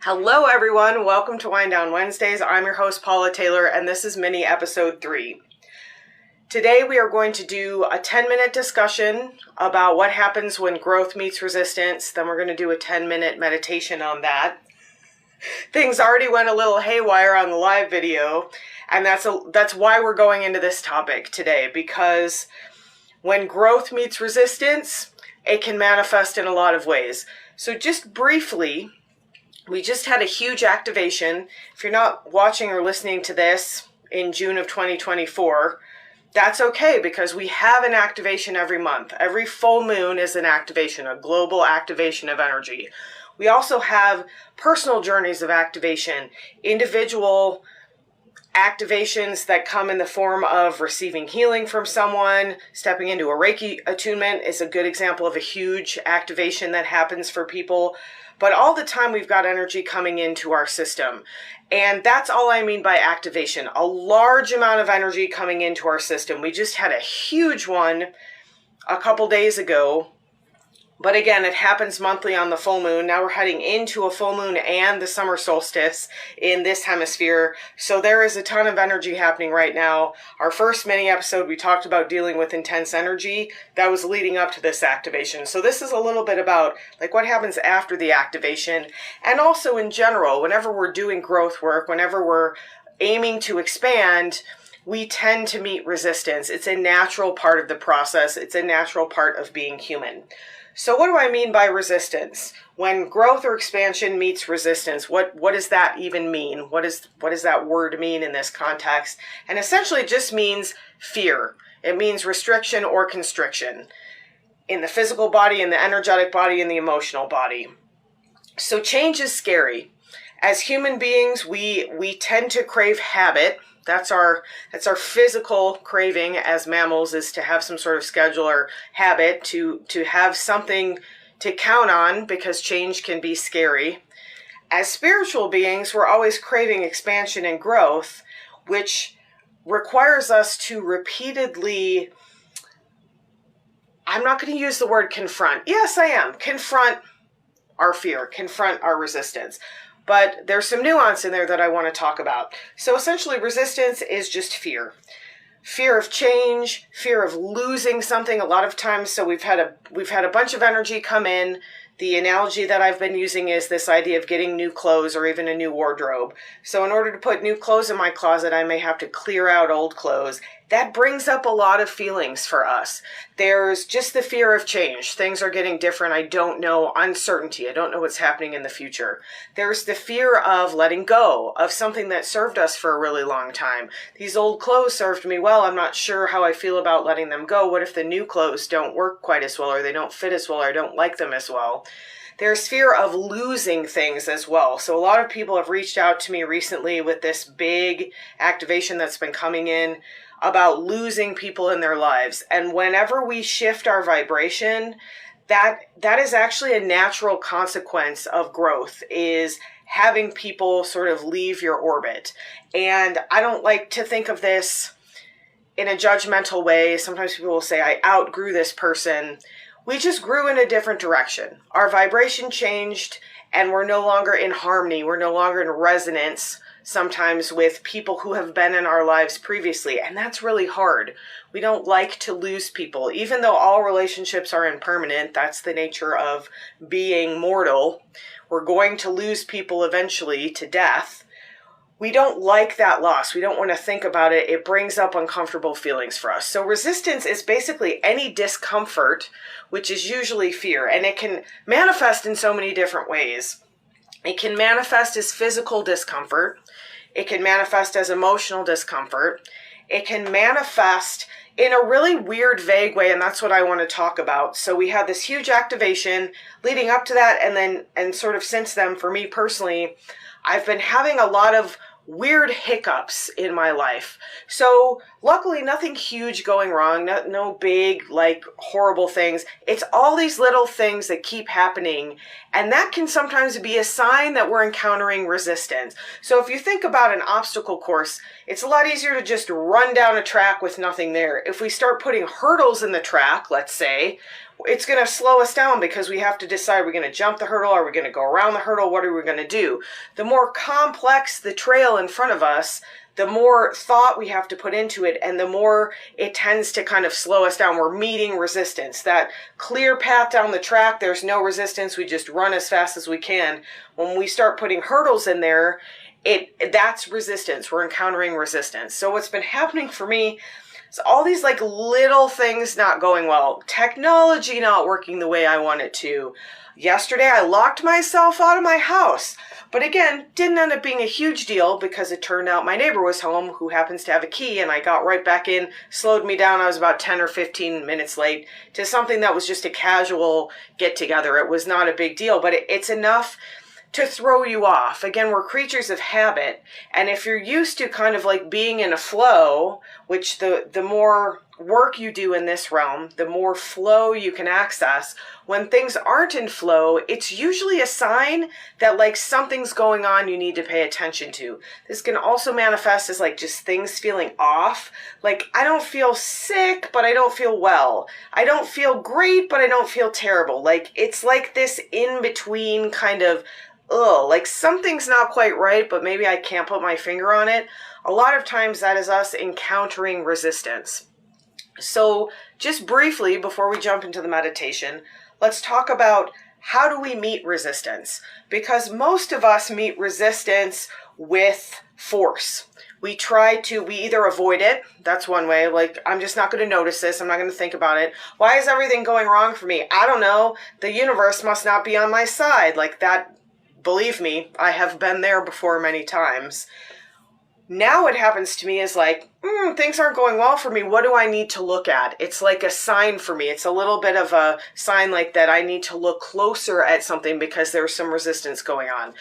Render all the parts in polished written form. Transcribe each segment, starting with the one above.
Hello everyone, welcome to Wind Down Wednesdays. I'm your host Paula Taylor and this is mini episode 3. Today we are going to do a 10-minute discussion about what happens when growth meets resistance. Then we're going to do a 10-minute meditation on that. Things already went a little haywire on the live video, and that's why we're going into this topic today, because when growth meets resistance, it can manifest in a lot of ways. So just briefly, we just had a huge activation. If you're not watching or listening to this in June of 2024, that's okay, because we have an activation every month. Every full moon is an activation, a global activation of energy. We also have personal journeys of activation, individual activations that come in the form of receiving healing from someone. Stepping into a Reiki attunement is a good example of a huge activation that happens for people. But all the time we've got energy coming into our system. And that's all I mean by activation. A large amount of energy coming into our system. We just had a huge one a couple days ago. But again, it happens monthly on the full moon. Now we're heading into a full moon and the summer solstice in this hemisphere. So there is a ton of energy happening right now. Our first mini episode, we talked about dealing with intense energy. That was leading up to this activation. So this is a little bit about like what happens after the activation. And also in general, whenever we're doing growth work, whenever we're aiming to expand, we tend to meet resistance. It's a natural part of the process. It's a natural part of being human. So what do I mean by resistance? When growth or expansion meets resistance, what does that even mean? What does that word mean in this context? And essentially it just means fear. It means restriction or constriction in the physical body, in the energetic body, in the emotional body. So change is scary. As human beings, we tend to crave habit. That's our physical craving as mammals, is to have some sort of schedule or habit, to have something to count on, because change can be scary. As spiritual beings, we're always craving expansion and growth, which requires us to repeatedly, I'm not going to use the word confront. Yes, I am. Confront our fear, confront our resistance. But there's some nuance in there that I want to talk about. So essentially resistance is just fear. Fear of change, fear of losing something a lot of times. So we've had a bunch of energy come in. The analogy that I've been using is this idea of getting new clothes or even a new wardrobe. So in order to put new clothes in my closet, I may have to clear out old clothes. That brings up a lot of feelings for us. There's just the fear of change. Things are getting different. I don't know. Uncertainty. I don't know what's happening in the future. There's the fear of letting go of something that served us for a really long time. These old clothes served me well. I'm not sure how I feel about letting them go. What if the new clothes don't work quite as well, or they don't fit as well, or I don't like them as well? There's fear of losing things as well. So a lot of people have reached out to me recently with this big activation that's been coming in about losing people in their lives. And whenever we shift our vibration, that is actually a natural consequence of growth, is having people sort of leave your orbit. And I don't like to think of this in a judgmental way. Sometimes people will say, I outgrew this person. We just grew in a different direction. Our vibration changed and we're no longer in harmony. We're no longer in resonance sometimes with people who have been in our lives previously. And that's really hard. We don't like to lose people. Even though all relationships are impermanent, that's the nature of being mortal. We're going to lose people eventually to death. We don't like that loss. We don't want to think about it. It brings up uncomfortable feelings for us. So resistance is basically any discomfort, which is usually fear. And it can manifest in so many different ways. It can manifest as physical discomfort. It can manifest as emotional discomfort. It can manifest in a really weird, vague way, and that's what I want to talk about. So we had this huge activation leading up to that, and sort of since then, for me personally, I've been having a lot of weird hiccups in my life. So luckily nothing huge going wrong, no big like horrible things. It's all these little things that keep happening, and that can sometimes be a sign that we're encountering resistance. So if you think about an obstacle course, it's a lot easier to just run down a track with nothing there. If we start putting hurdles in the track, let's say, it's going to slow us down because we have to decide, we're going to jump the hurdle, are we going to go around the hurdle, what are we going to do? The more complex the trail in front of us, the more thought we have to put into it, and the more it tends to kind of slow us down. We're meeting resistance. That clear path down the track, there's no resistance, we just run as fast as we can. When we start putting hurdles in there, that's resistance. We're encountering resistance. So what's been happening for me is all these like little things not going well. Technology not working the way I want it to. Yesterday I locked myself out of my house. But again, didn't end up being a huge deal because it turned out my neighbor was home who happens to have a key, and I got right back in, slowed me down. I was about 10 or 15 minutes late to something that was just a casual get together. It was not a big deal, but it's enough to throw you off. Again, we're creatures of habit. And if you're used to kind of like being in a flow, which the more work you do in this realm, the more flow you can access. When things aren't in flow, it's usually a sign that like something's going on you need to pay attention to. This can also manifest as like just things feeling off. Like I don't feel sick, but I don't feel well. I don't feel great, but I don't feel terrible. Like it's like this in between kind of like something's not quite right, but maybe I can't put my finger on it. A lot of times that is us encountering resistance. So just briefly, before we jump into the meditation, let's talk about how do we meet resistance? Because most of us meet resistance with force. We either avoid it. That's one way. Like, I'm just not going to notice this. I'm not going to think about it. Why is everything going wrong for me? I don't know. The universe must not be on my side. Like that. Believe me, I have been there before many times. Now what happens to me is like, things aren't going well for me. What do I need to look at? It's like a sign for me. It's a little bit of a sign like that I need to look closer at something because there's some resistance going on.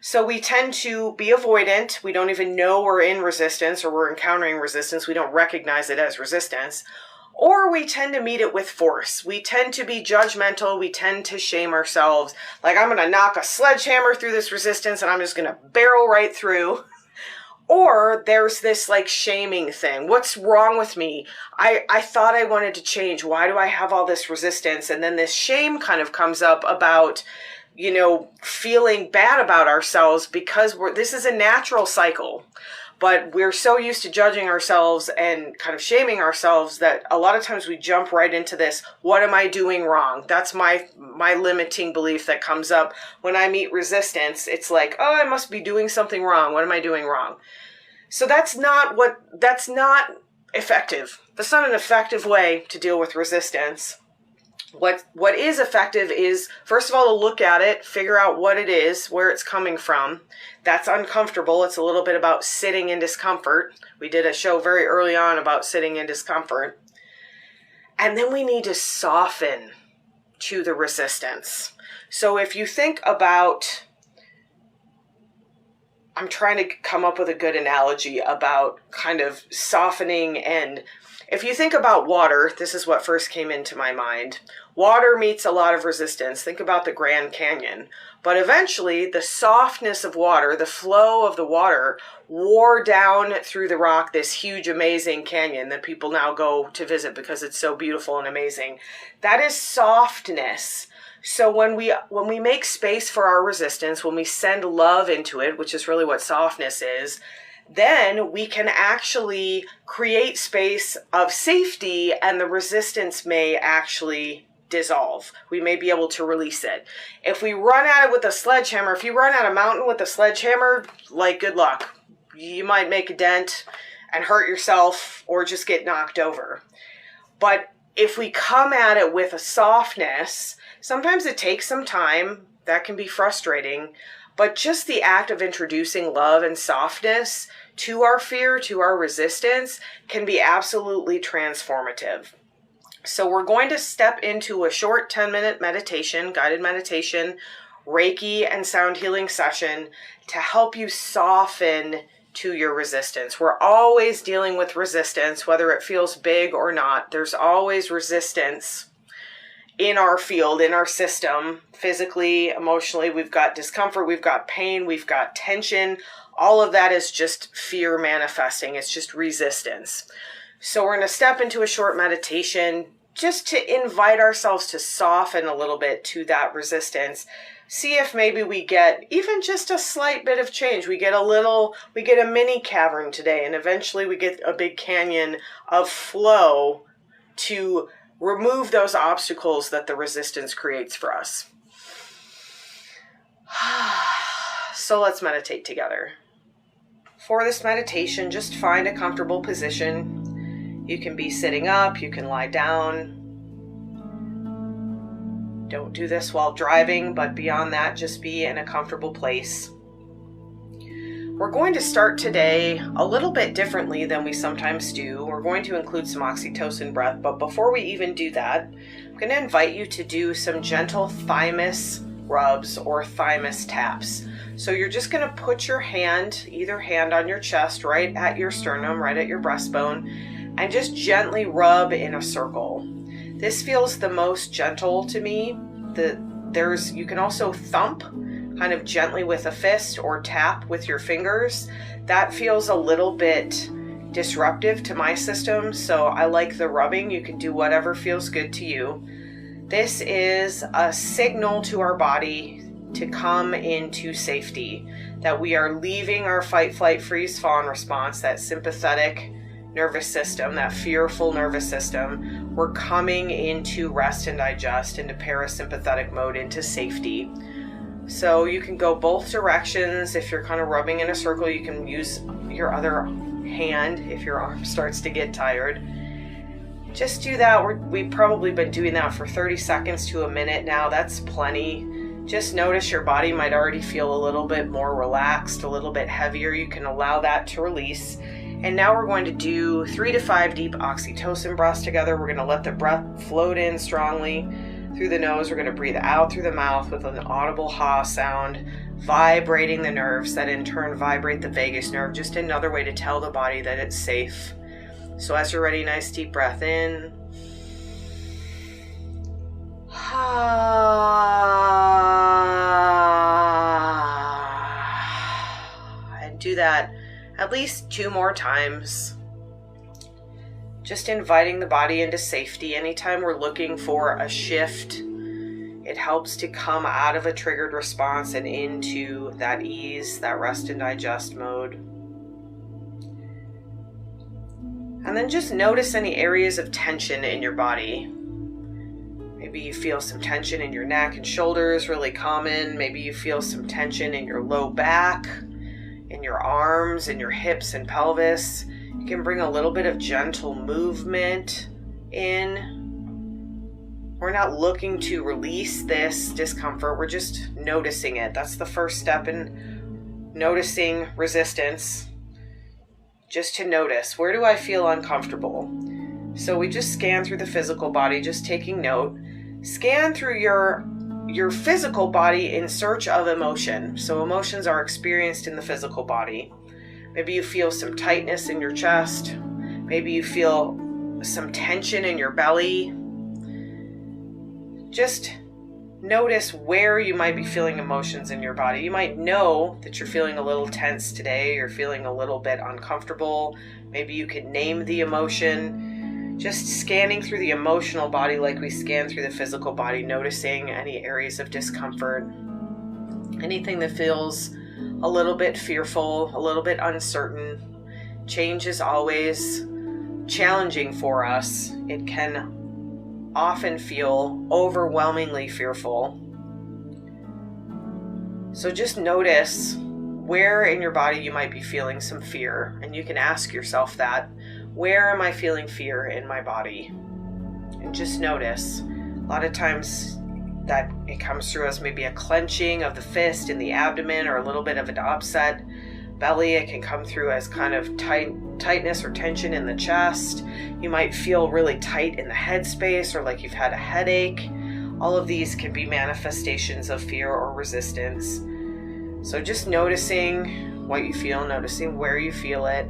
So we tend to be avoidant. We don't even know we're in resistance or we're encountering resistance. We don't recognize it as resistance. Or we tend to meet it with force. We tend to be judgmental. We tend to shame ourselves. Like, I'm going to knock a sledgehammer through this resistance and I'm just going to barrel right through. Or there's this like shaming thing. What's wrong with me? I thought I wanted to change. Why do I have all this resistance? And then this shame kind of comes up about, feeling bad about ourselves because this is a natural cycle. But we're so used to judging ourselves and kind of shaming ourselves that a lot of times we jump right into this, what am I doing wrong? That's my limiting belief that comes up when I meet resistance. It's like, oh, I must be doing something wrong. What am I doing wrong? So that's not effective. That's not an effective way to deal with resistance. What is effective is, first of all, to look at it, figure out what it is, where it's coming from. That's uncomfortable. It's a little bit about sitting in discomfort. We did a show very early on about sitting in discomfort. And then we need to soften to the resistance. So if you think about, I'm trying to come up with a good analogy about kind of softening, and if you think about water, this is what first came into my mind. Water meets a lot of resistance. Think about the Grand Canyon. But eventually, the softness of water, the flow of the water, wore down through the rock this huge, amazing canyon that people now go to visit because it's so beautiful and amazing. That is softness. So when we make space for our resistance, when we send love into it, which is really what softness is, then we can actually create space of safety and the resistance may actually dissolve. We may be able to release it. If we run at it with a sledgehammer, if you run at a mountain with a sledgehammer, like, good luck. You might make a dent and hurt yourself or just get knocked over. But if we come at it with a softness, sometimes it takes some time. That can be frustrating. But just the act of introducing love and softness to our fear, to our resistance, can be absolutely transformative. So we're going to step into a short 10-minute meditation, guided meditation, Reiki and sound healing session to help you soften to your resistance. We're always dealing with resistance, whether it feels big or not. There's always resistance in our field, in our system, physically, emotionally. We've got discomfort, we've got pain, we've got tension. All of that is just fear manifesting. It's just resistance. So we're going to step into a short meditation. just to invite ourselves to soften a little bit to that resistance. See if maybe we get even just a slight bit of change. We get a mini cavern today, and eventually we get a big canyon of flow to remove those obstacles that the resistance creates for us. So let's meditate together. For this meditation, just find a comfortable position. You can be sitting up, you can lie down. Don't do this while driving, but beyond that, just be in a comfortable place. We're going to start today a little bit differently than we sometimes do. We're going to include some oxytocin breath, but before we even do that, I'm going to invite you to do some gentle thymus rubs or thymus taps. So you're just going to put your hand, either hand on your chest, right at your sternum, right at your breastbone, and just gently rub in a circle. This feels the most gentle to me. You can also thump kind of gently with a fist or tap with your fingers. That feels a little bit disruptive to my system, so I like the rubbing. You can do whatever feels good to you. This is a signal to our body to come into safety, that we are leaving our fight, flight, freeze, fawn response, that sympathetic nervous system, that fearful nervous system. We're coming into rest and digest, into parasympathetic mode, into safety. So you can go both directions. If you're kind of rubbing in a circle, you can use your other hand if your arm starts to get tired. Just do that. We've probably been doing that for 30 seconds to a minute now. That's plenty. Just notice your body might already feel a little bit more relaxed, a little bit heavier. You can allow that to release. And now we're going to do 3 to 5 deep oxytocin breaths together. We're going to let the breath float in strongly through the nose. We're going to breathe out through the mouth with an audible ha sound, vibrating the nerves that in turn vibrate the vagus nerve. Just another way to tell the body that it's safe. So as you're ready, nice deep breath in. And do that at least 2 more times. Just inviting the body into safety. Anytime we're looking for a shift, it helps to come out of a triggered response and into that ease, that rest and digest mode. And then just notice any areas of tension in your body. Maybe you feel some tension in your neck and shoulders, really common. Maybe you feel some tension in your low back, in your arms, in your hips and pelvis. You can bring a little bit of gentle movement in. We're not looking to release this discomfort. We're just noticing it. That's the first step in noticing resistance. Just to notice, where do I feel uncomfortable? So we just scan through the physical body, just taking note. Scan through your physical body in search of emotion. So emotions are experienced in the physical body. Maybe you feel some tightness in your chest. Maybe you feel some tension in your belly. Just notice where you might be feeling emotions in your body. You might know that you're feeling a little tense today. You're feeling a little bit uncomfortable. Maybe you could name the emotion. Just scanning through the emotional body like we scan through the physical body, noticing any areas of discomfort. Anything that feels a little bit fearful, a little bit uncertain. Change is always challenging for us. It can often feel overwhelmingly fearful. So just notice where in your body you might be feeling some fear, and you can ask yourself that. Where am I feeling fear in my body? And just notice. A lot of times that it comes through as maybe a clenching of the fist in the abdomen or a little bit of an upset belly. It can come through as kind of tightness or tension in the chest. You might feel really tight in the head space or like you've had a headache. All of these can be manifestations of fear or resistance. So just noticing what you feel, noticing where you feel it,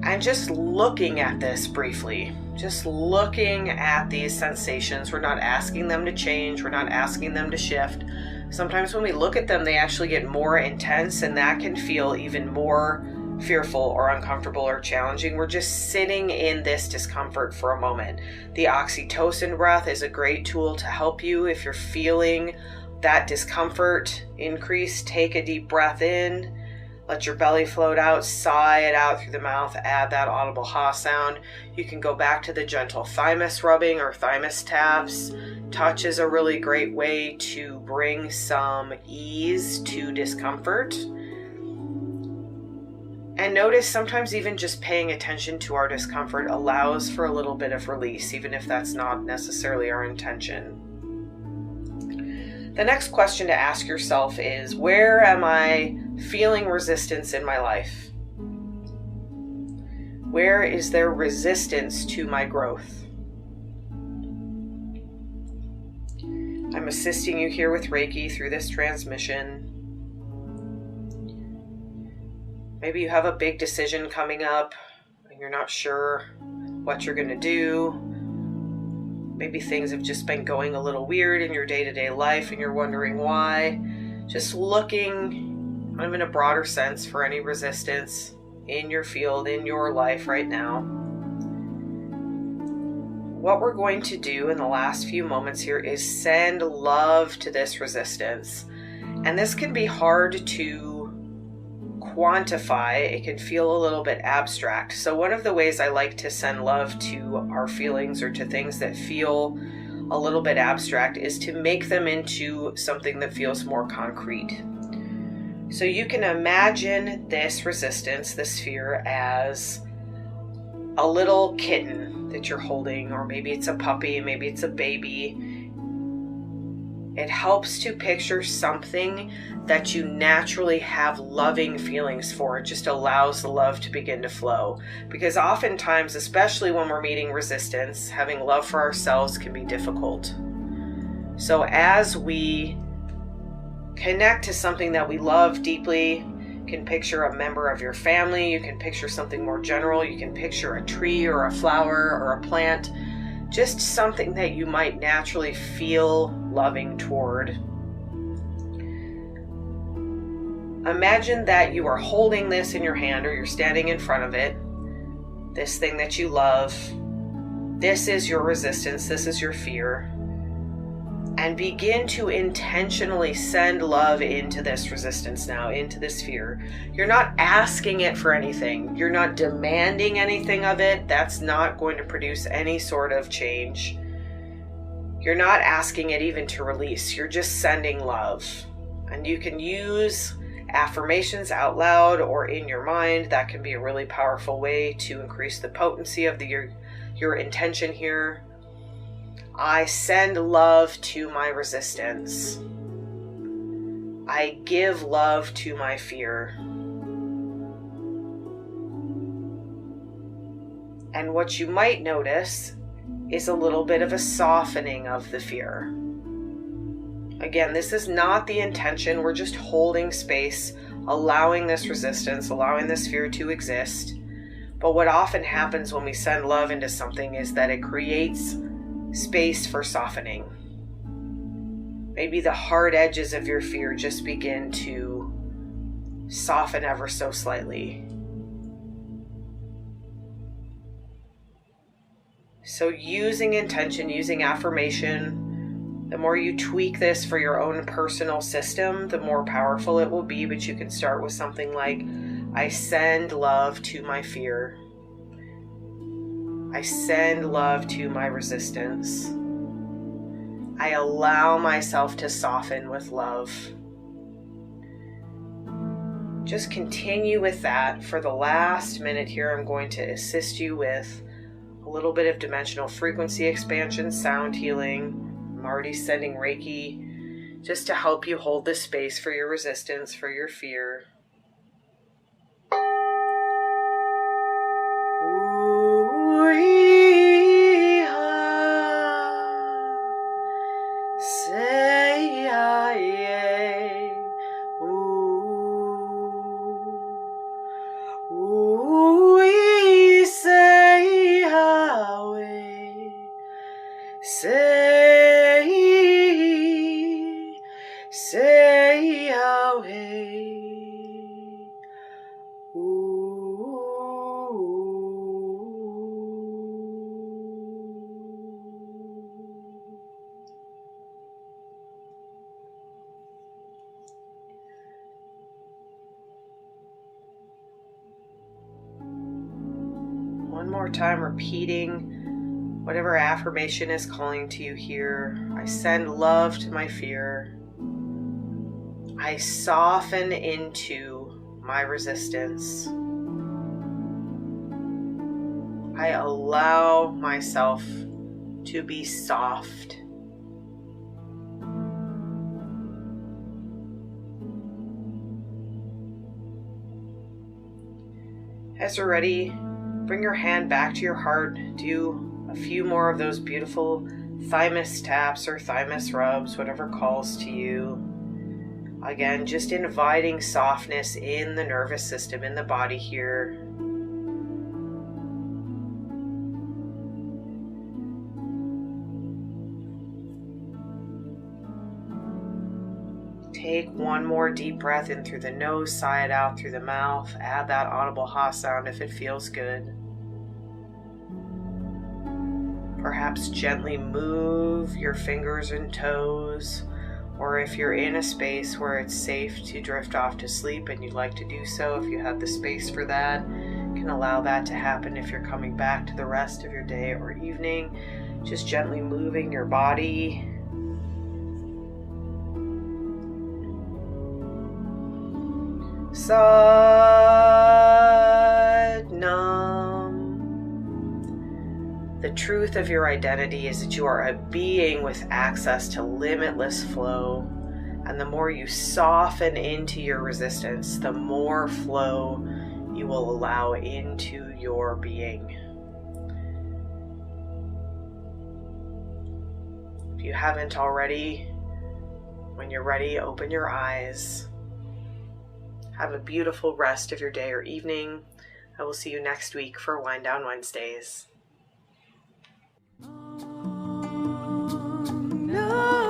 and just looking at this briefly. Just looking at these sensations. We're not asking them to change. We're not asking them to shift. Sometimes when we look at them, they actually get more intense, and that can feel even more fearful or uncomfortable or challenging. We're just sitting in this discomfort for a moment. The oxytocin breath is a great tool to help you if you're feeling that discomfort increase. Take a deep breath in, let your belly float out, sigh it out through the mouth, add that audible ha sound. You can go back to the gentle thymus rubbing or thymus taps. Touch is a really great way to bring some ease to discomfort. And notice sometimes even just paying attention to our discomfort allows for a little bit of release, even if that's not necessarily our intention. The next question to ask yourself is, where am I feeling resistance in my life? Where is there resistance to my growth? I'm assisting you here with Reiki through this transmission. Maybe you have a big decision coming up and you're not sure what you're going to do. Maybe things have just been going a little weird in your day-to-day life and you're wondering why. Just looking kind of in a broader sense for any resistance in your field, in your life right now. What we're going to do in the last few moments here is send love to this resistance. And this can be hard to quantify. It can feel a little bit abstract. So one of the ways I like to send love to our feelings or to things that feel a little bit abstract is to make them into something that feels more concrete. So you can imagine this resistance, this fear, as a little kitten that you're holding, or maybe it's a puppy, maybe it's a baby. It helps to picture something that you naturally have loving feelings for. It just allows the love to begin to flow. Because oftentimes, especially when we're meeting resistance, having love for ourselves can be difficult. So as we connect to something that we love deeply, you can picture a member of your family, you can picture something more general, you can picture a tree or a flower or a plant, just something that you might naturally feel loving toward. Imagine that you are holding this in your hand or you're standing in front of it, this thing that you love. This is your resistance, this is your fear. And begin to intentionally send love into this resistance now, into this fear. You're not asking it for anything. You're not demanding anything of it. That's not going to produce any sort of change. You're not asking it even to release. You're just sending love. And you can use affirmations out loud or in your mind. That can be a really powerful way to increase the potency of your intention here. I send love to my resistance. I give love to my fear. And what you might notice is a little bit of a softening of the fear. Again, this is not the intention. We're just holding space, allowing this resistance, allowing this fear to exist. But what often happens when we send love into something is that it creates space for softening. Maybe the hard edges of your fear just begin to soften ever so slightly. So using intention, using affirmation, the more you tweak this for your own personal system, the more powerful it will be. But you can start with something like, I send love to my fear. I send love to my resistance. I allow myself to soften with love. Just continue with that. For the last minute here, I'm going to assist you with a little bit of dimensional frequency expansion, sound healing. I'm already sending Reiki just to help you hold this space for your resistance, for your fear. Say away. one more time, repeating whatever affirmation is calling to you here. I send love to my fear. I soften into my resistance. I allow myself to be soft. As you're ready, bring your hand back to your heart. Do a few more of those beautiful thymus taps or thymus rubs, whatever calls to you. Again, just inviting softness in the nervous system, in the body here. Take one more deep breath in through the nose, sigh it out through the mouth. Add that audible ha sound if it feels good. Perhaps gently move your fingers and toes, or if you're in a space where it's safe to drift off to sleep and you'd like to do so, if you have the space for that, you can allow that to happen if you're coming back to the rest of your day or evening. Just gently moving your body. Satnam. The truth of your identity is that you are a being with access to limitless flow. And the more you soften into your resistance, the more flow you will allow into your being. If you haven't already, when you're ready, open your eyes. Have a beautiful rest of your day or evening. I will see you next week for Wind Down Wednesdays. No.